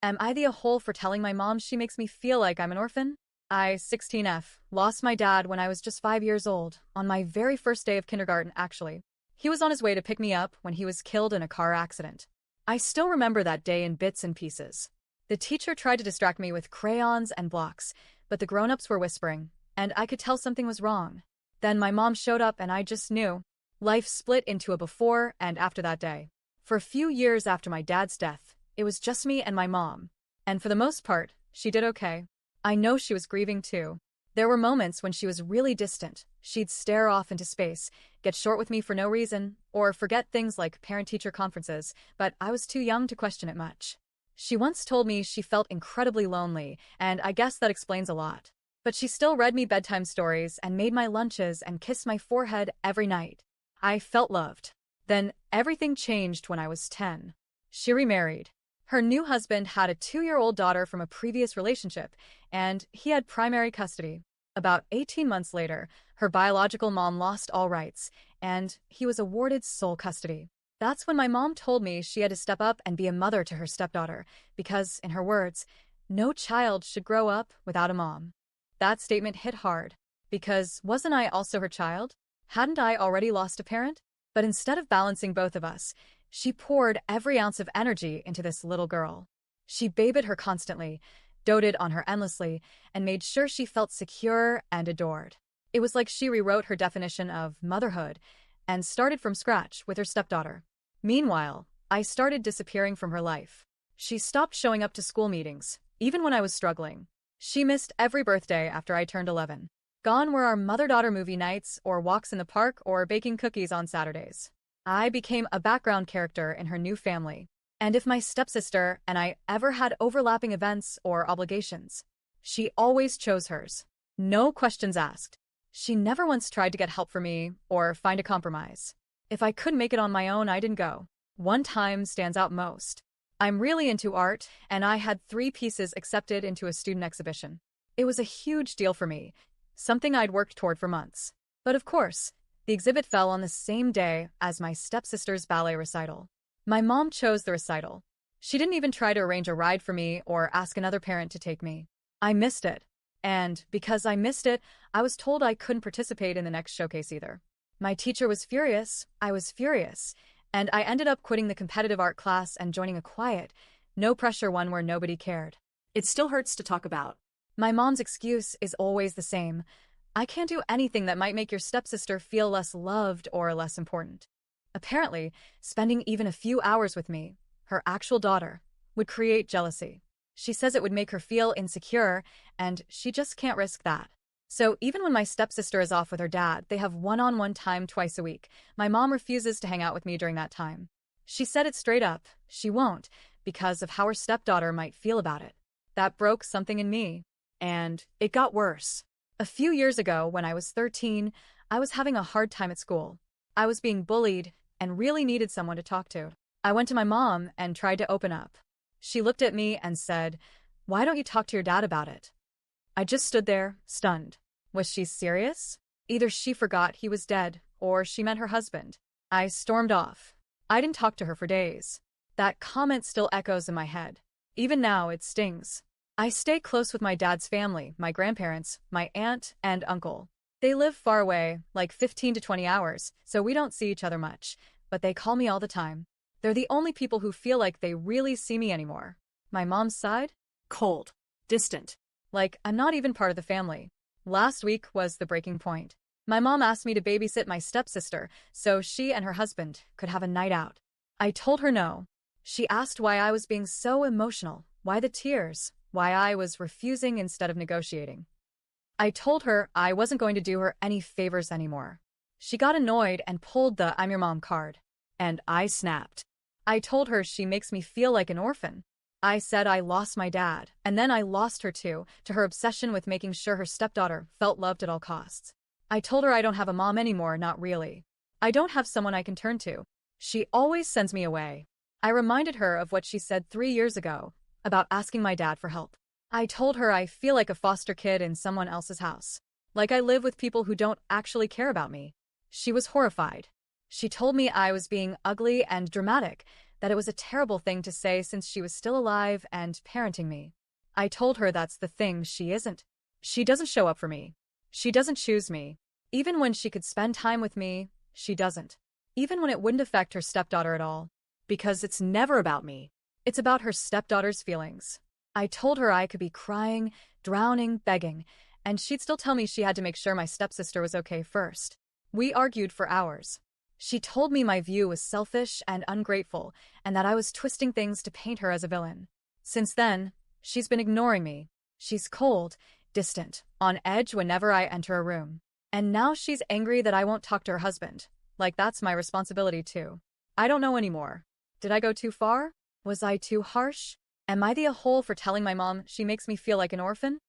Am I the a-hole for telling my mom she makes me feel like I'm an orphan? I, 16F, lost my dad when I was just 5 years old, on my very first day of kindergarten, actually. He was on his way to pick me up when he was killed in a car accident. I still remember that day in bits and pieces. The teacher tried to distract me with crayons and blocks, but the grown-ups were whispering, and I could tell something was wrong. Then my mom showed up and I just knew. Life split into a before and after that day. For a few years after my dad's death, it was just me and my mom. And for the most part, she did okay. I know she was grieving too. There were moments when she was really distant. She'd stare off into space, get short with me for no reason, or forget things like parent-teacher conferences, but I was too young to question it much. She once told me she felt incredibly lonely, and I guess that explains a lot. But she still read me bedtime stories and made my lunches and kissed my forehead every night. I felt loved. Then everything changed when I was 10. She remarried. Her new husband had a 2-year-old daughter from a previous relationship, and he had primary custody. About 18 months later, her biological mom lost all rights, and he was awarded sole custody. That's when my mom told me she had to step up and be a mother to her stepdaughter, because, in her words, no child should grow up without a mom. That statement hit hard, because wasn't I also her child? Hadn't I already lost a parent? But instead of balancing both of us, she poured every ounce of energy into this little girl. She babied her constantly, doted on her endlessly, and made sure she felt secure and adored. It was like she rewrote her definition of motherhood and started from scratch with her stepdaughter. Meanwhile, I started disappearing from her life. She stopped showing up to school meetings, even when I was struggling. She missed every birthday after I turned 11. Gone were our mother-daughter movie nights or walks in the park or baking cookies on Saturdays. I became a background character in her new family. And if my stepsister and I ever had overlapping events or obligations, she always chose hers. No questions asked. She never once tried to get help for me or find a compromise. If I couldn't make it on my own, I didn't go. One time stands out most. I'm really into art, and I had 3 pieces accepted into a student exhibition. It was a huge deal for me, something I'd worked toward for months. But of course, the exhibit fell on the same day as my stepsister's ballet recital. My mom chose the recital. She didn't even try to arrange a ride for me or ask another parent to take me. I missed it. And because I missed it, I was told I couldn't participate in the next showcase either. My teacher was furious, I was furious, and I ended up quitting the competitive art class and joining a quiet, no-pressure one where nobody cared. It still hurts to talk about. My mom's excuse is always the same. I can't do anything that might make your stepsister feel less loved or less important. Apparently, spending even a few hours with me, her actual daughter, would create jealousy. She says it would make her feel insecure, and she just can't risk that. So even when my stepsister is off with her dad, they have one-on-one time twice a week. My mom refuses to hang out with me during that time. She said it straight up, she won't, because of how her stepdaughter might feel about it. That broke something in me. And it got worse. A few years ago, when I was 13, I was having a hard time at school. I was being bullied and really needed someone to talk to. I went to my mom and tried to open up. She looked at me and said, "Why don't you talk to your dad about it?" I just stood there, stunned. Was she serious? Either she forgot he was dead, or she meant her husband. I stormed off. I didn't talk to her for days. That comment still echoes in my head. Even now, it stings. I stay close with my dad's family, my grandparents, my aunt, and uncle. They live far away, like 15 to 20 hours, so we don't see each other much, but they call me all the time. They're the only people who feel like they really see me anymore. My mom's side? Cold. Distant. Like I'm not even part of the family. Last week was the breaking point. My mom asked me to babysit my stepsister so she and her husband could have a night out. I told her no. She asked why I was being so emotional, why the tears, why I was refusing instead of negotiating. I told her I wasn't going to do her any favors anymore. She got annoyed and pulled the "I'm your mom" card. And I snapped. I told her she makes me feel like an orphan. I said I lost my dad, and then I lost her too, to her obsession with making sure her stepdaughter felt loved at all costs. I told her I don't have a mom anymore, not really. I don't have someone I can turn to. She always sends me away. I reminded her of what she said 3 years ago, about asking my dad for help. I told her I feel like a foster kid in someone else's house. Like I live with people who don't actually care about me. She was horrified. She told me I was being ugly and dramatic, that it was a terrible thing to say since she was still alive and parenting me. I told her that's the thing, she isn't. She doesn't show up for me. She doesn't choose me. Even when she could spend time with me, she doesn't. Even when it wouldn't affect her stepdaughter at all. Because it's never about me. It's about her stepdaughter's feelings. I told her I could be crying, drowning, begging, and she'd still tell me she had to make sure my stepsister was okay first. We argued for hours. She told me my view was selfish and ungrateful, and that I was twisting things to paint her as a villain. Since then, she's been ignoring me. She's cold, distant, on edge whenever I enter a room. And now she's angry that I won't talk to her husband. Like that's my responsibility too. I don't know anymore. Did I go too far? Was I too harsh? Am I the a-hole for telling my mom she makes me feel like an orphan?